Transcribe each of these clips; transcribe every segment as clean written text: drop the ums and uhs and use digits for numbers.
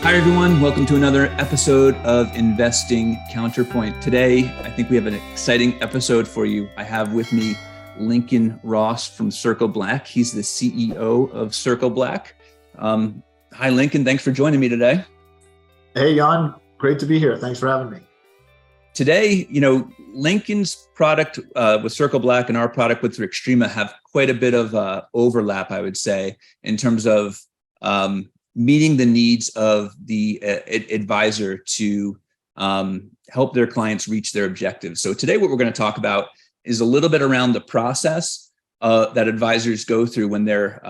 Hi, everyone. Welcome to another episode of Investing Counterpoint. Today, I think we have an exciting episode for you. I have with me Lincoln Ross from Circle Black. He's the CEO of Circle Black. Hi, Lincoln. Thanks for joining me today. Hey, Yon. Great to be here. Thanks for having me. Today, Lincoln's product with Circle Black and our product with Rixtrema have quite a bit of overlap, I would say, in terms of meeting the needs of the advisor to help their clients reach their objectives. So today what we're going to talk about is a little bit around the process that advisors go through when they're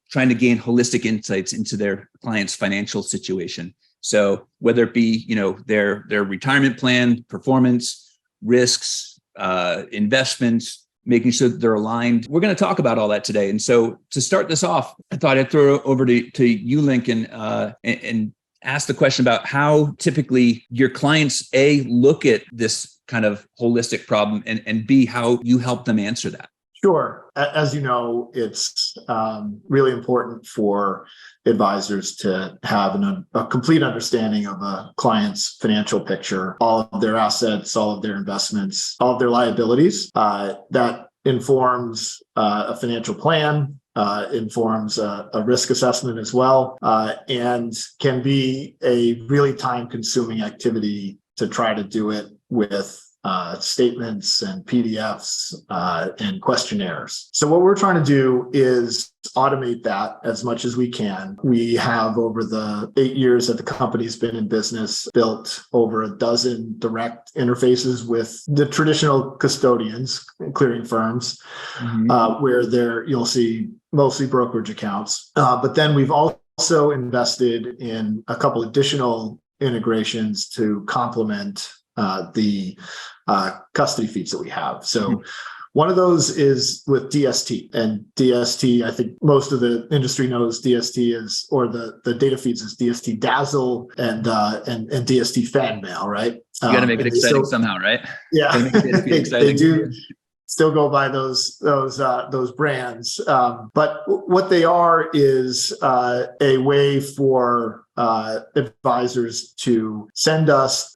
trying to gain holistic insights into their client's financial situation. So whether it be, their retirement plan, performance, risks, investments, making sure that they're aligned. We're going to talk about all that today. And so to start this off, I thought I'd throw it over to you, Lincoln, and ask the question about how typically your clients, A, look at this kind of holistic problem, and B, how you help them answer that. Sure. As you know, it's really important for advisors to have a complete understanding of a client's financial picture, all of their assets, all of their investments, all of their liabilities. That informs a financial plan, informs a risk assessment as well, and can be a really time-consuming activity to try to do it with statements and PDFs and questionnaires. So what we're trying to do is automate that as much as we can. We have, over the 8 years that the company's been in business, built over a dozen direct interfaces with the traditional custodians, clearing firms, where you'll see mostly brokerage accounts. But then we've also invested in a couple additional integrations to complement the custody feeds that we have. So one of those is with DST, and DST, I think most of the industry knows DST is, or the data feeds is DST Dazzle and DST Fan Mail, right? You got to make it exciting somehow, right? Yeah, they do still go by those brands. But what they are is a way for advisors to send us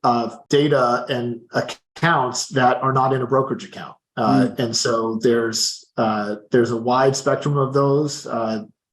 data and accounts that are not in a brokerage account. And so there's a wide spectrum of those.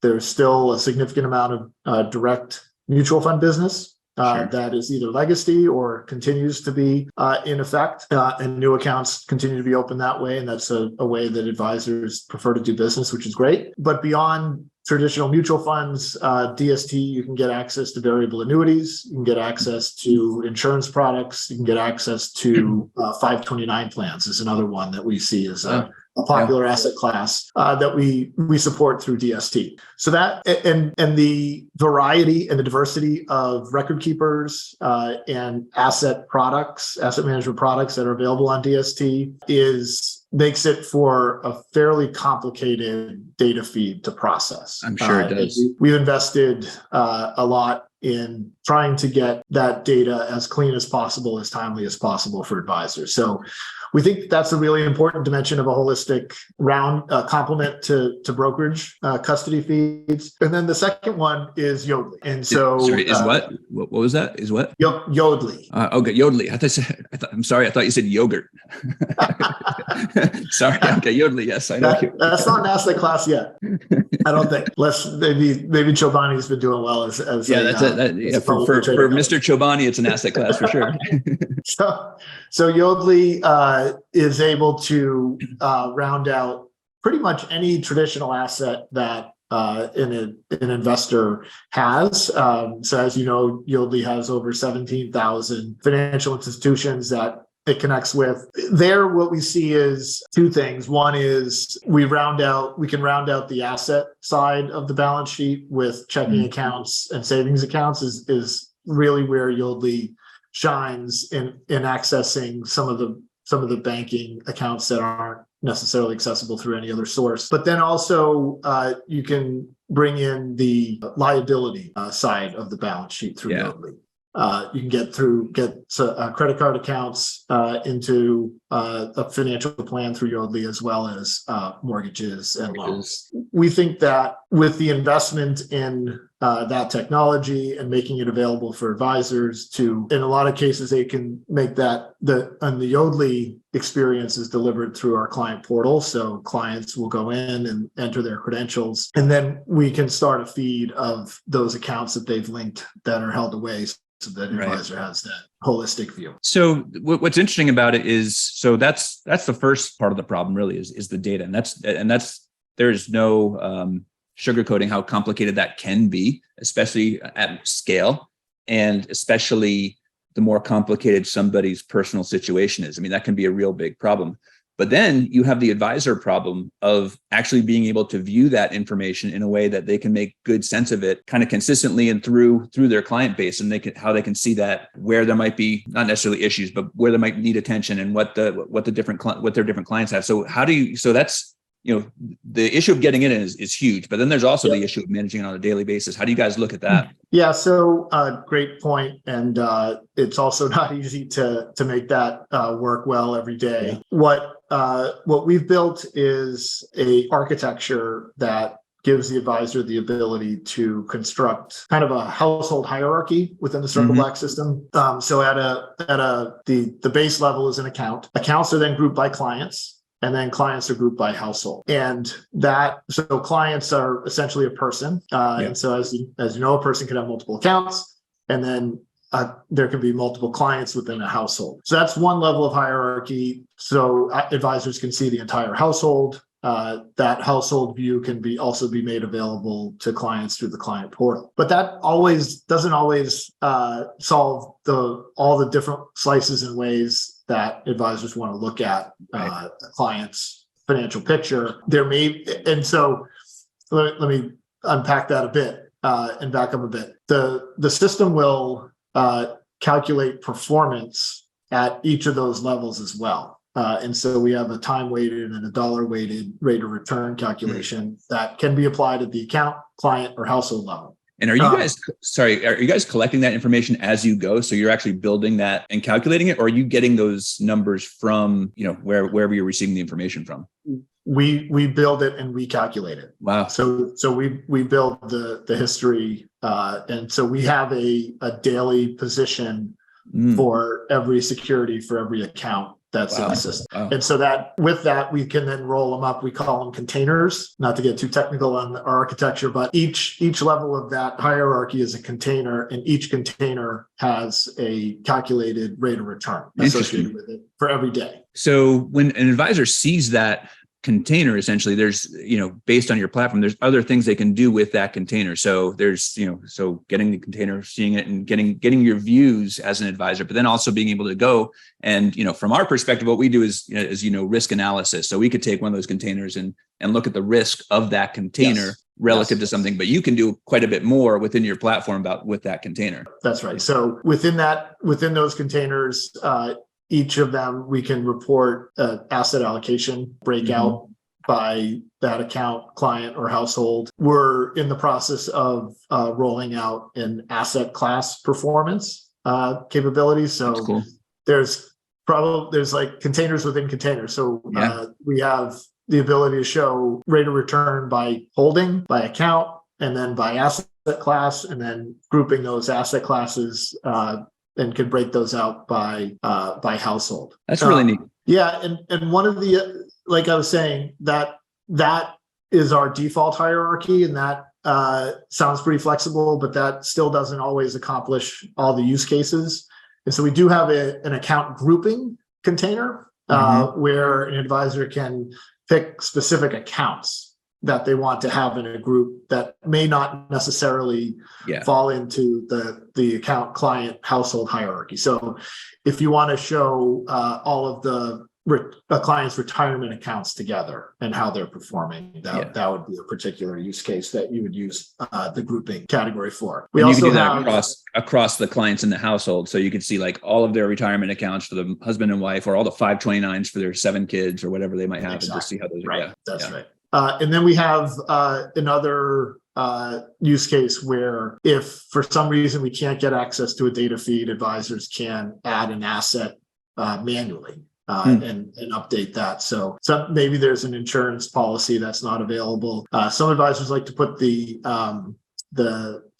There's still a significant amount of direct mutual fund business. That is either legacy or continues to be in effect, and new accounts continue to be open that way. And that's a way that advisors prefer to do business, which is great. But beyond traditional mutual funds, DST, you can get access to variable annuities, you can get access to insurance products, you can get access to 529 plans is another one that we see as a popular asset class that we support through DST. So that and the variety and the diversity of record keepers and asset management products that are available on DST makes it for a fairly complicated data feed to process. I'm sure it does. We've invested a lot in trying to get that data as clean as possible, as timely as possible for advisors. So we think that's a really important dimension of a holistic complement to brokerage custody feeds. And then the second one is Yodlee. And so, is what? What was that? Is what? Yodlee. Okay, Yodlee. I'm sorry. I thought you said yogurt. Sorry. Okay, Yodlee. Yes, I know. That's not an asset class yet. I don't think. Maybe Chobani's been doing well as for Mr. Chobani, it's an asset class for sure. So Yodlee is able to round out pretty much any traditional asset that an investor has. So as you know, Yodlee has over 17,000 financial institutions that it connects with. There, what we see is two things. One is we can round out the asset side of the balance sheet with checking accounts and savings accounts is really where Yodlee shines in accessing some of the banking accounts that aren't necessarily accessible through any other source. But then also you can bring in the liability side of the balance sheet through Yodlee. You can get credit card accounts into a financial plan through Yodlee, as well as mortgages and loans. We think that with the investment in that technology and making it available for advisors to, in a lot of cases, they can make that the Yodlee experience is delivered through our client portal. So clients will go in and enter their credentials, and then we can start a feed of those accounts that they've linked that are held away, so that advisor has that holistic view. So what's interesting about it is, so that's the first part of the problem really is the data. And that's there's no sugarcoating how complicated that can be, especially at scale, and especially the more complicated somebody's personal situation is. I mean, that can be a real big problem. But then you have the advisor problem of actually being able to view that information in a way that they can make good sense of it kind of consistently and through their client base, and how they can see that where there might be not necessarily issues, but where they might need attention and what their different clients have. So that's, the issue of getting in is huge, but then there's also the issue of managing it on a daily basis. How do you guys look at that? Yeah, so great point. And it's also not easy to make that work well every day. Yeah. What we've built is a architecture that gives the advisor the ability to construct kind of a household hierarchy within the Circle Black system. So at the base level is an account. Accounts are then grouped by clients, and then clients are grouped by household. And so clients are essentially a person. And so as you know, a person can have multiple accounts, and then there can be multiple clients within a household. So that's one level of hierarchy. So advisors can see the entire household. That household view can also be made available to clients through the client portal. But that doesn't always solve all the different slices and ways that advisors want to look at a client's financial picture. And so let me unpack that a bit and back up a bit. The system will calculate performance at each of those levels as well. And so we have a time-weighted and a dollar-weighted rate of return calculation that can be applied at the account, client, or household level. And are you guys collecting that information as you go? So you're actually building that and calculating it, or are you getting those numbers from, wherever you're receiving the information from? We build it and we calculate it. Wow. So we build the history, and so we have a daily position for every security for every account that's in the system. Wow. And so with that, we can then roll them up. We call them containers, not to get too technical on our architecture, but each level of that hierarchy is a container, and each container has a calculated rate of return associated with it for every day. So when an advisor sees that container, essentially there's, based on your platform, there's other things they can do with that container. So there's, so getting the container, seeing it, and getting your views as an advisor, but then also being able to go and, from our perspective, what we do is, risk analysis. So we could take one of those containers and look at the risk of that container relative to something, but you can do quite a bit more within your platform with that container. That's right. So within those containers, each of them, we can report asset allocation breakout by that account, client, or household. We're in the process of rolling out an asset class performance capability. So cool. There's like containers within containers. So we have the ability to show rate of return by holding, by account, and then by asset class, and then grouping those asset classes and can break those out by household. That's really neat. Yeah, and one of the, like I was saying, that is our default hierarchy, and that sounds pretty flexible, but that still doesn't always accomplish all the use cases. And so we do have an account grouping container where an advisor can pick specific accounts that they want to have in a group that may not necessarily fall into the account, client, household hierarchy. So if you want to show all of a client's retirement accounts together and how they're performing, that would be a particular use case that you would use the grouping category for. You can do that across the clients in the household. So you could see like all of their retirement accounts for the husband and wife, or all the 529s for their 7 kids, or whatever they might have, and just see how those are. That's right. And then we have another use case where if for some reason we can't get access to a data feed, advisors can add an asset manually and update that. So maybe there's an insurance policy that's not available. Some advisors like to put the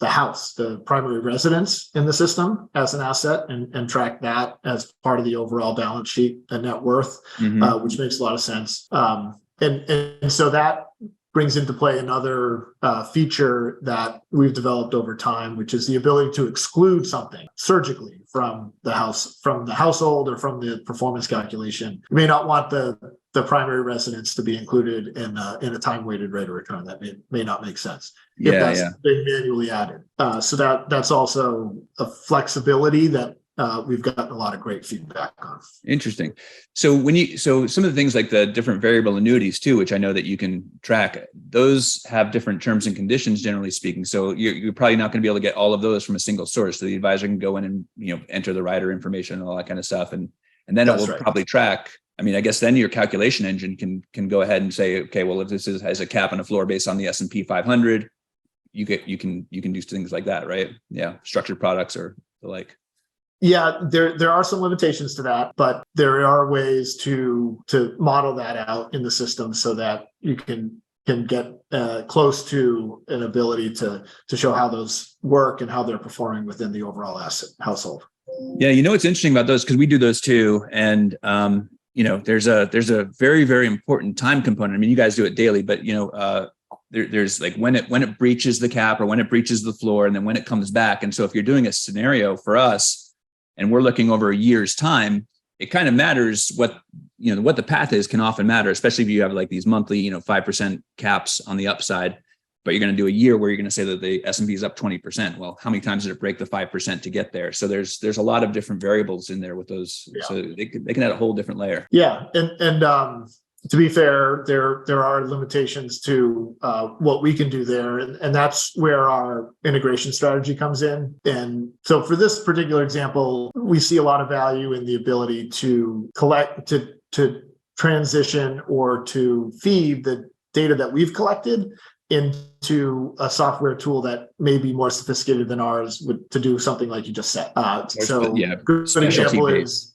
house, the primary residence in the system as an asset and track that as part of the overall balance sheet and net worth, which makes a lot of sense. And so that brings into play another feature that we've developed over time, which is the ability to exclude something surgically from the household or from the performance calculation. You may not want the primary residence to be included in a time-weighted rate of return. That may not make sense if that's been manually added. So that's also a flexibility that we've gotten a lot of great feedback on. Interesting. So some of the things like the different variable annuities too, which I know that you can track, those have different terms and conditions, generally speaking. So you're probably not going to be able to get all of those from a single source. So the advisor can go in and enter the rider information and all that kind of stuff, and then it will probably track. I mean, I guess then your calculation engine can go ahead and say, okay, well, if this has a cap and a floor based on the S&P 500, you can do things like that, right? Yeah, structured products or the like. Yeah, there are some limitations to that, but there are ways to model that out in the system so that you can get close to an ability to show how those work and how they're performing within the overall asset household. Yeah, what's interesting about those, because we do those too, and there's a very, very important time component. I mean, you guys do it daily, but there's like when it breaches the cap or when it breaches the floor, and then when it comes back. And so if you're doing a scenario for us, and we're looking over a year's time, it kind of matters what the path is, can often matter, especially if you have like these monthly, 5% caps on the upside, but you're going to do a year where you're going to say that the S&P is up 20%. Well, how many times did it break the 5% to get there? So there's a lot of different variables in there with those. Yeah. So they can add a whole different layer. Yeah. And to be fair, there are limitations to what we can do there, and that's where our integration strategy comes in. And so, for this particular example, we see a lot of value in the ability to collect, to transition, or to feed the data that we've collected into a software tool that may be more sophisticated than ours to do something like you just said. So yeah, good example is,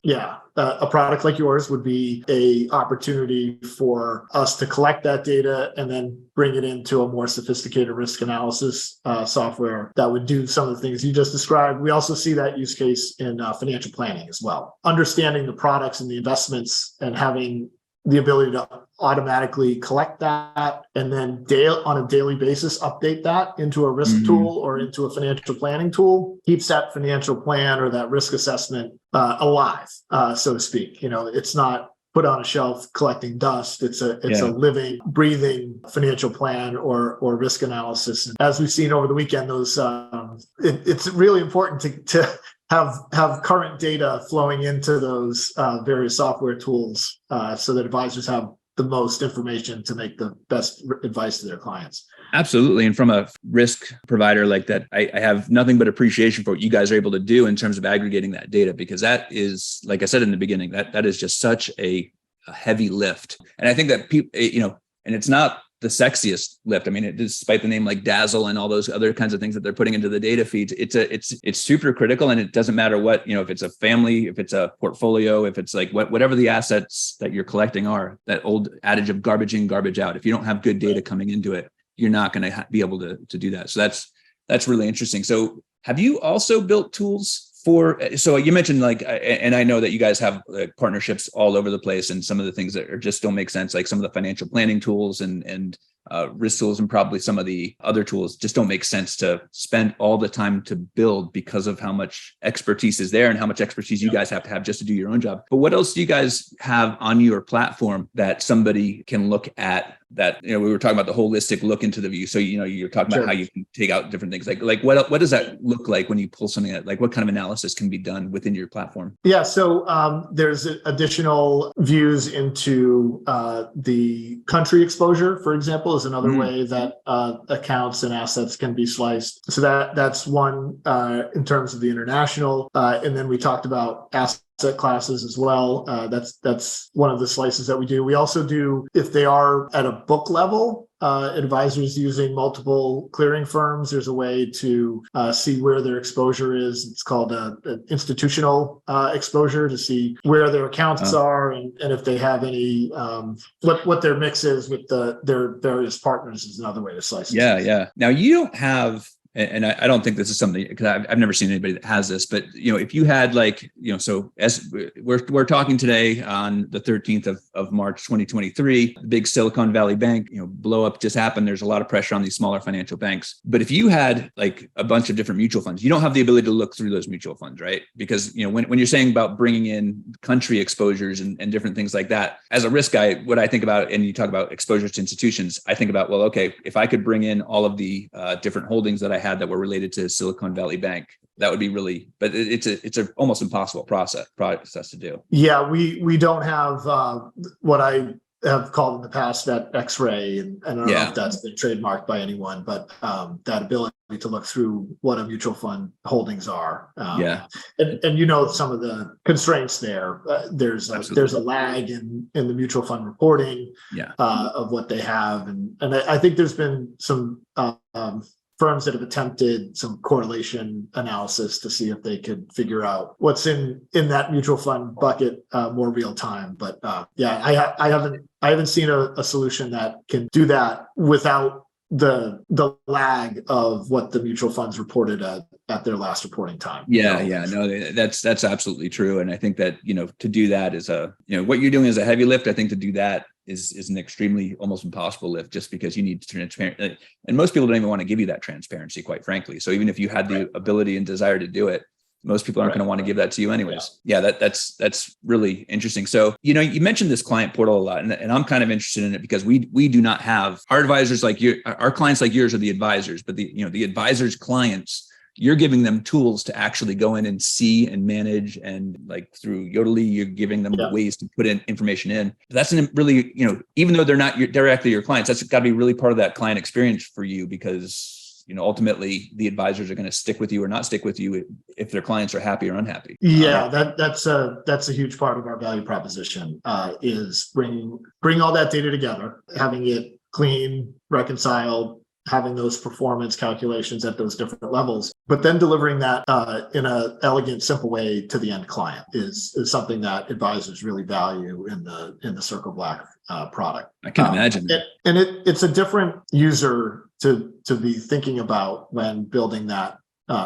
a product like yours would be a opportunity for us to collect that data and then bring it into a more sophisticated risk analysis software that would do some of the things you just described. We also see that use case in financial planning as well. Understanding the products and the investments and having the ability to automatically collect that and then on a daily basis update that into a risk tool or into a financial planning tool keeps that financial plan or that risk assessment alive, so to speak. It's not put on a shelf collecting dust. It's a living, breathing financial plan or risk analysis. And as we've seen over the weekend, those it's really important to have current data flowing into those various software tools so that advisors have the most information to make the best advice to their clients. Absolutely. And from a risk provider like that, I have nothing but appreciation for what you guys are able to do in terms of aggregating that data, because that is, like I said in the beginning, that is just such a heavy lift. And I think that people, and it's not the sexiest lift. I mean, despite the name like Dazzle and all those other kinds of things that they're putting into the data feeds, it's super critical. And it doesn't matter what, if it's a family, if it's a portfolio, if it's like whatever the assets that you're collecting are, that old adage of garbage in, garbage out. If you don't have good data coming into it, you're not going to be able to do that. So that's really interesting. So have you also built tools so you mentioned and I know that you guys have partnerships all over the place, and some of the things that just don't make sense, like some of the financial planning tools and risk tools, and probably some of the other tools just don't make sense to spend all the time to build because of how much expertise is there and how much expertise you guys have to have just to do your own job. But what else do you guys have on your platform that somebody can look at? That we were talking about the holistic look into the view. So you're talking about how you can take out different things. Like what does that look like when you pull something out? Like what kind of analysis can be done within your platform? Yeah, so there's additional views into the country exposure, for example, is another way that accounts and assets can be sliced. So that's one in terms of the international. And then we talked about asset classes as well. That's one of the slices that we do. We also do, if they are at a book level, advisors using multiple clearing firms. There's a way to see where their exposure is. It's called an institutional exposure, to see where their accounts are and if they have any, what their mix is with their various partners is another way to slice it. Yeah. Now you don't have, and I don't think this is something, because I've never seen anybody that has this, but if you had so as we're talking today on the 13th of March 2023, the big Silicon Valley Bank blow up just happened. There's a lot of pressure on these smaller financial banks. But if you had like a bunch of different mutual funds, you don't have the ability to look through those mutual funds, right? Because when you're saying about bringing in country exposures and different things like that, as a risk guy, what I think about, and you talk about exposures to institutions, I think about, well, okay, if I could bring in all of the different holdings that I had that were related to Silicon Valley Bank, that would be really, but it's a almost impossible process to do. Yeah, we don't have what I have called in the past that X-ray, and I don't know if that's been trademarked by anyone, but that ability to look through what a mutual fund holdings are. And some of the constraints there. There's a lag in the mutual fund reporting of what they have, and I think there's been some firms that have attempted some correlation analysis to see if they could figure out what's in that mutual fund bucket more real time. But I haven't seen a solution that can do that without the lag of what the mutual funds reported at their last reporting time. No, that's absolutely true. And I think that, to do that is what you're doing is a heavy lift. I think to do that is an extremely almost impossible lift, just because you need transparency. And most people don't even want to give you that transparency, quite frankly. So even if you had the ability and desire to do it, most people aren't going to want to give that to you anyways. That's really interesting. So, you mentioned this client portal a lot, and I'm kind of interested in it because we do not have our advisors like you. Our clients like yours are the advisors, but the advisors' clients, you're giving them tools to actually go in and see and manage, and like through Yodlee, you're giving them ways to put in information in. That's really, even though they're not directly your clients, that's got to be really part of that client experience for you, because ultimately the advisors are going to stick with you or not stick with you if their clients are happy or unhappy. That's a huge part of our value proposition, is bring all that data together, having it clean, reconciled, having those performance calculations at those different levels, but then delivering that in an elegant, simple way to the end client is something that advisors really value in the Circle Black product. I can imagine. It's a different user to be thinking about when building that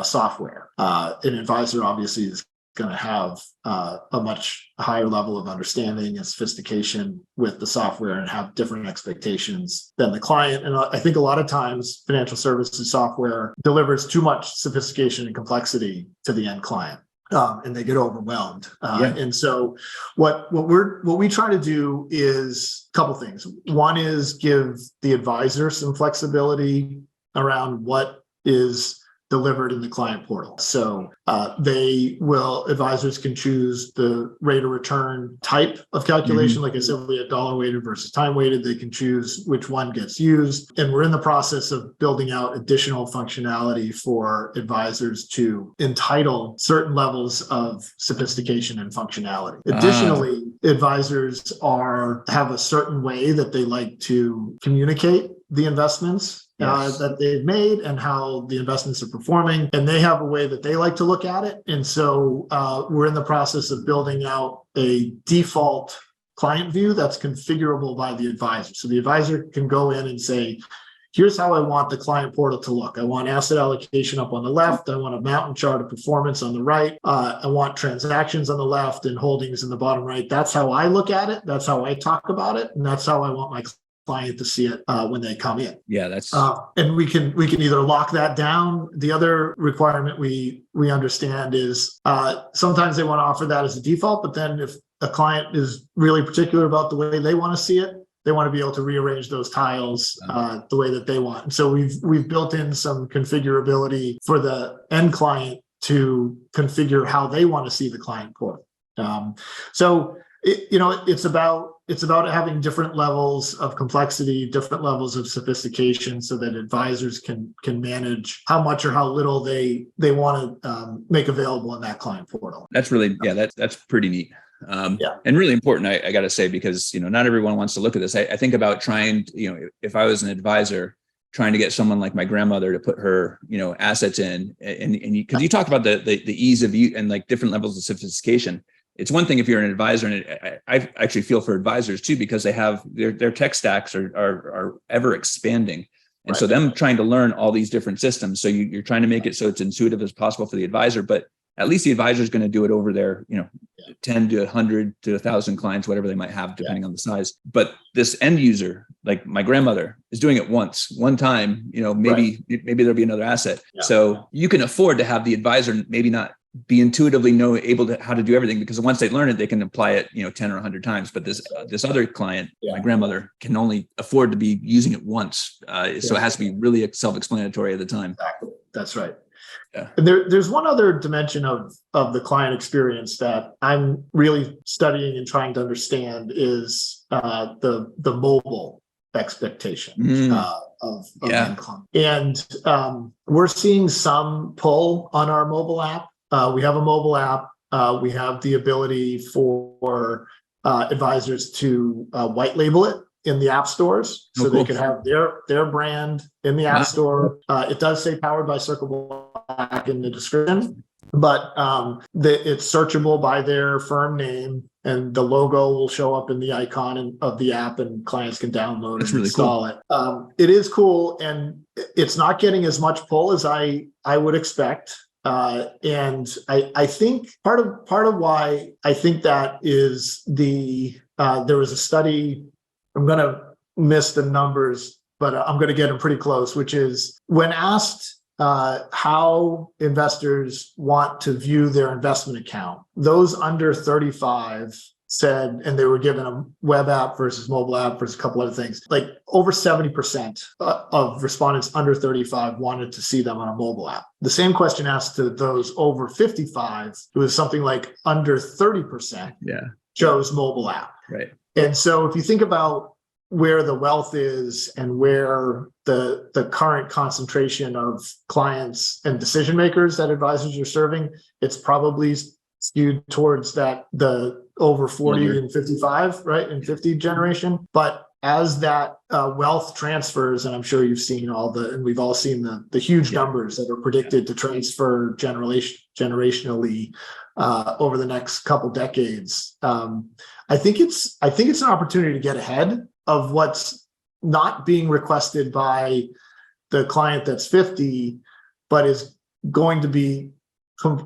software. An advisor obviously is going to have a much higher level of understanding and sophistication with the software and have different expectations than the client. And I think a lot of times financial services software delivers too much sophistication and complexity to the end client. And they get overwhelmed. And so what we try to do is a couple things. One is give the advisor some flexibility around what is delivered in the client portal. So advisors can choose the rate of return type of calculation. Like I said, we have dollar weighted versus time weighted. They can choose which one gets used. And we're in the process of building out additional functionality for advisors to entitle certain levels of sophistication and functionality. Additionally, advisors have a certain way that they like to communicate the investments that they've made and how the investments are performing. And they have a way that they like to look at it. And so we're in the process of building out a default client view that's configurable by the advisor. So the advisor can go in and say, here's how I want the client portal to look. I want asset allocation up on the left. I want a mountain chart of performance on the right. I want transactions on the left and holdings in the bottom right. That's how I look at it. That's how I talk about it. And that's how I want my client to see it when they come in. That's and we can either lock that down. The other requirement we understand is sometimes they want to offer that as a default, but then if a client is really particular about the way they want to see it, they want to be able to rearrange those tiles the way that they want. And so we've built in some configurability for the end client to configure how they want to see the client portal. It's about having different levels of complexity, different levels of sophistication, so that advisors can manage how much or how little they want to make available in that client portal. That's really, that's pretty neat. And really important, I got to say, because, not everyone wants to look at this. I think about trying, if I was an advisor, trying to get someone like my grandmother to put her, assets in, and because you talk about the ease of use and like different levels of sophistication. It's one thing if you're an advisor, and I actually feel for advisors too, because they have their tech stacks are ever expanding. And so them trying to learn all these different systems. So you're trying to make it so it's intuitive as possible for the advisor, but at least the advisor is going to do it over their, 10 to 100 to 1,000 clients, whatever they might have, depending on the size. But this end user, like my grandmother, is doing it one time, maybe there'll be another asset. Yeah. So you can afford to have the advisor maybe not be intuitively how to do everything, because once they learn it, they can apply it, 10 or 100 times. But this other client, my grandmother, can only afford to be using it once. So it has to be really self-explanatory at the time. Exactly. That's right. Yeah. And there's one other dimension of the client experience that I'm really studying and trying to understand is the mobile expectation of income. And we're seeing some pull on our mobile app. We have a mobile app. We have the ability for advisors to white label it in the app stores, so they can have their brand in the app store. It does say powered by Circle Black in the description, but it's searchable by their firm name, and the logo will show up in the icon of the app, and clients can download and install it. It is cool, and it's not getting as much pull as I would expect. And I think part of why I think that is there was a study. I'm going to miss the numbers, but I'm going to get them pretty close, which is when asked how investors want to view their investment account, those under 35 said, and they were given a web app versus mobile app versus a couple other things, like over 70% of respondents under 35 wanted to see them on a mobile app. The same question asked to those over 55, it was something like under 30% chose mobile app. Right. And so if you think about where the wealth is and where the current concentration of clients and decision makers that advisors are serving, it's probably skewed towards the over 40 and 55, right, and 50 generation. But as that wealth transfers, and I'm sure you've seen and we've all seen the huge numbers that are predicted to transfer generationally over the next couple decades. I think it's an opportunity to get ahead of what's not being requested by the client that's 50, but is going to be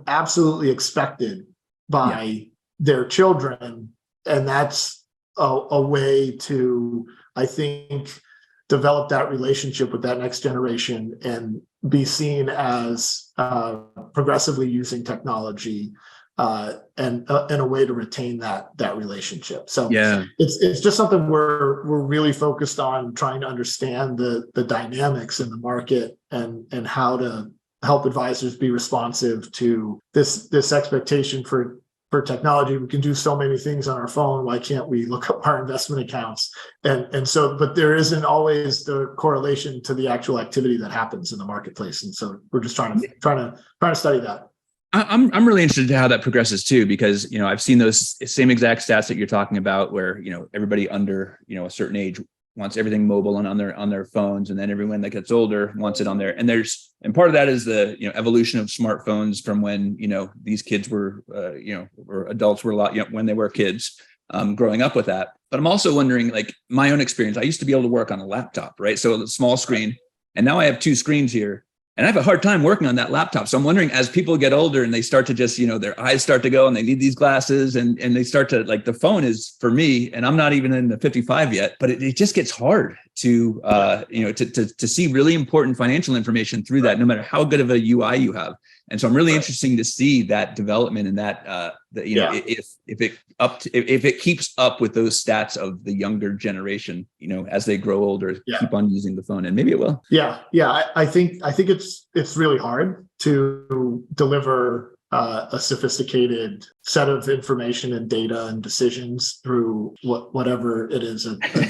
absolutely expected by their children. And that's a way to, I think, develop that relationship with that next generation and be seen as progressively using technology and a way to retain that relationship. So it's just something we're really focused on, trying to understand the dynamics in the market and how to help advisors be responsive to this expectation for technology. We can do so many things on our phone. Why can't we look up our investment accounts? And so, but there isn't always the correlation to the actual activity that happens in the marketplace. And so we're just trying to study that. I'm really interested in how that progresses too, because, I've seen those same exact stats that you're talking about where, everybody under, a certain age wants everything mobile and on their phones. And then everyone that gets older wants it on there. And part of that is the, evolution of smartphones from when, these kids were, or adults were a lot, when they were kids, growing up with that. But I'm also wondering, like my own experience, I used to be able to work on a laptop, right? So a small screen, and now I have two screens here. And I have a hard time working on that laptop. So I'm wondering, as people get older and they start to just, their eyes start to go and they need these glasses and they start to, like, the phone is for me, and I'm not even in the 55 yet, but it just gets hard to, to see really important financial information through that, no matter how good of a UI you have. And so I'm really interesting to see that development and that, if it keeps up with those stats of the younger generation, as they grow older, keep on using the phone, and maybe it will. Yeah. I think it's really hard to deliver a sophisticated set of information and data and decisions through whatever it is,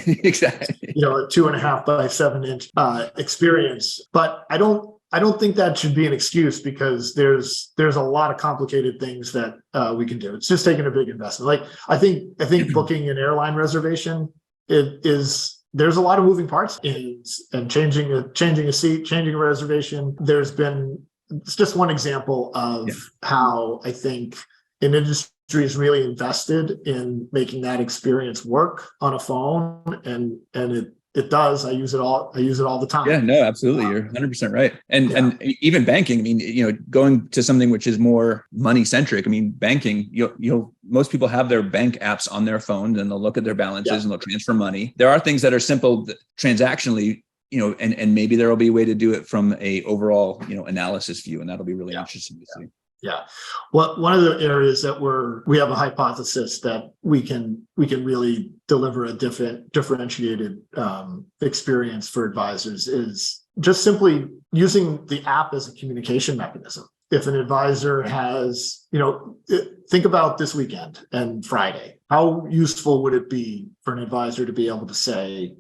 exactly, a 2.5 by 7 inch experience. But I I don't think that should be an excuse, because there's a lot of complicated things that we can do. It's just taking a big investment. Like I think booking an airline reservation, there's a lot of moving parts and changing a seat, changing a reservation. It's just one example of how I think an industry is really invested in making that experience work on a phone, and it does. I use it all the time. Yeah, no, absolutely. You're 100% right. And even banking, I mean, going to something which is more money centric. I mean, banking, most people have their bank apps on their phone, and they'll look at their balances and they'll transfer money. There are things that are simple transactionally, and maybe there will be a way to do it from a overall, analysis view. And that'll be really interesting to see. Yeah. Well, one of the areas that we have a hypothesis that we can really deliver a differentiated experience for advisors is just simply using the app as a communication mechanism. If an advisor has, think about this weekend and Friday, how useful would it be for an advisor to be able to say,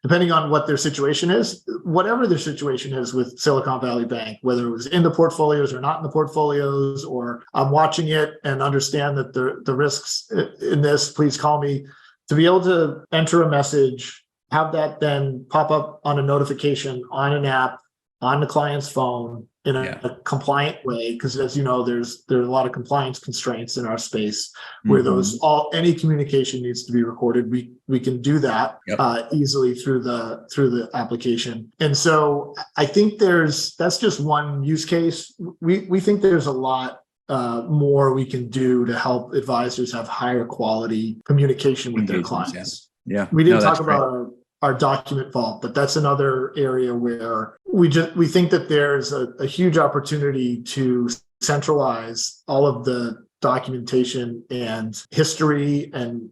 depending on what their situation is, whatever their situation is with Silicon Valley Bank, whether it was in the portfolios or not in the portfolios, or I'm watching it and understand that the risks in this, please call me, to be able to enter a message, have that then pop up on a notification on an app, on the client's phone in a compliant way, because as you know, there's a lot of compliance constraints in our space where any communication needs to be recorded. We can do that easily through the application. And so I think that's just one use case. We think there's a lot more we can do to help advisors have higher quality communication with their clients. Yeah. We didn't talk about our document vault, but that's another area where we think that there's a huge opportunity to centralize all of the documentation and history and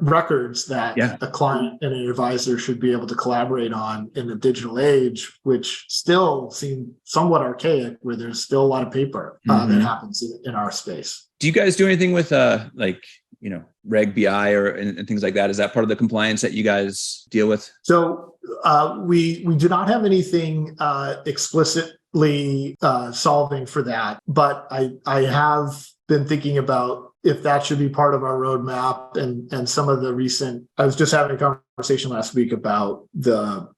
records that a client and an advisor should be able to collaborate on in the digital age, which still seem somewhat archaic, where there's still a lot of paper that happens in our space. Do you guys do anything with Reg BI and things like that? Is that part of the compliance that you guys deal with? So we do not have anything explicitly solving for that, but I have been thinking about if that should be part of our roadmap, and some of the recent. I was just having a conversation last week about the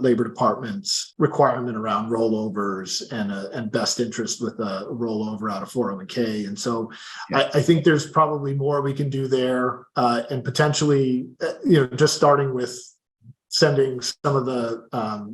Labor Department's requirement around rollovers and best interest with a rollover out of 401k. And so I think there's probably more we can do there, and potentially, just starting with sending some of the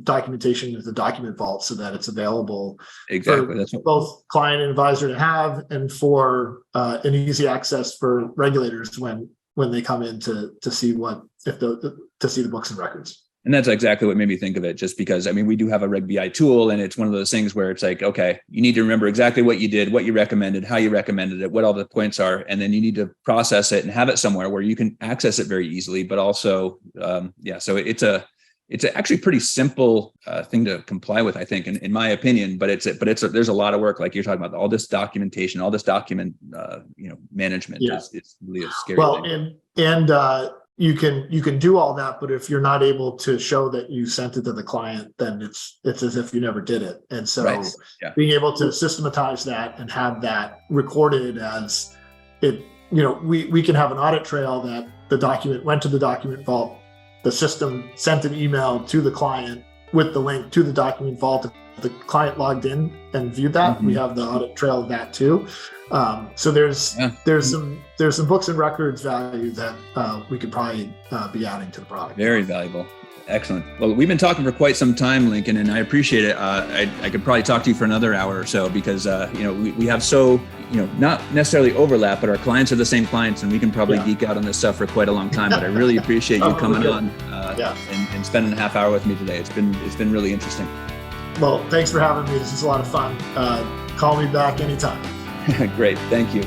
documentation to the document vault so that it's available for both client and advisor to have, and for an easy access for regulators when they come in to see to see the books and records. And that's exactly what made me think of it, just because, we do have a Reg BI tool, and it's one of those things where it's like, okay, you need to remember exactly what you did, what you recommended, how you recommended it, what all the points are. And then you need to process it and have it somewhere where you can access it very easily, but also, so it's actually pretty simple thing to comply with, I think, in my opinion, but there's a lot of work, like you're talking about, all this documentation, all this document, management. It's really a scary thing. You can do all that, but if you're not able to show that you sent it to the client, then it's as if you never did it. And so being able to systematize that and have that recorded as it, we can have an audit trail that the document went to the document vault, the system sent an email to the client with the link to the document vault. The client logged in and viewed that. We have the audit trail of that too. So there's some books and records value that we could probably be adding to the product. Very valuable. Excellent. Well, we've been talking for quite some time, Lincoln, and I appreciate it. I could probably talk to you for another hour or so, because we have not necessarily overlap, but our clients are the same clients, and we can probably geek out on this stuff for quite a long time. But I really appreciate you coming on and spending a half hour with me today. It's been really interesting. Well, thanks for having me. This is a lot of fun. Call me back anytime. Great. Thank you.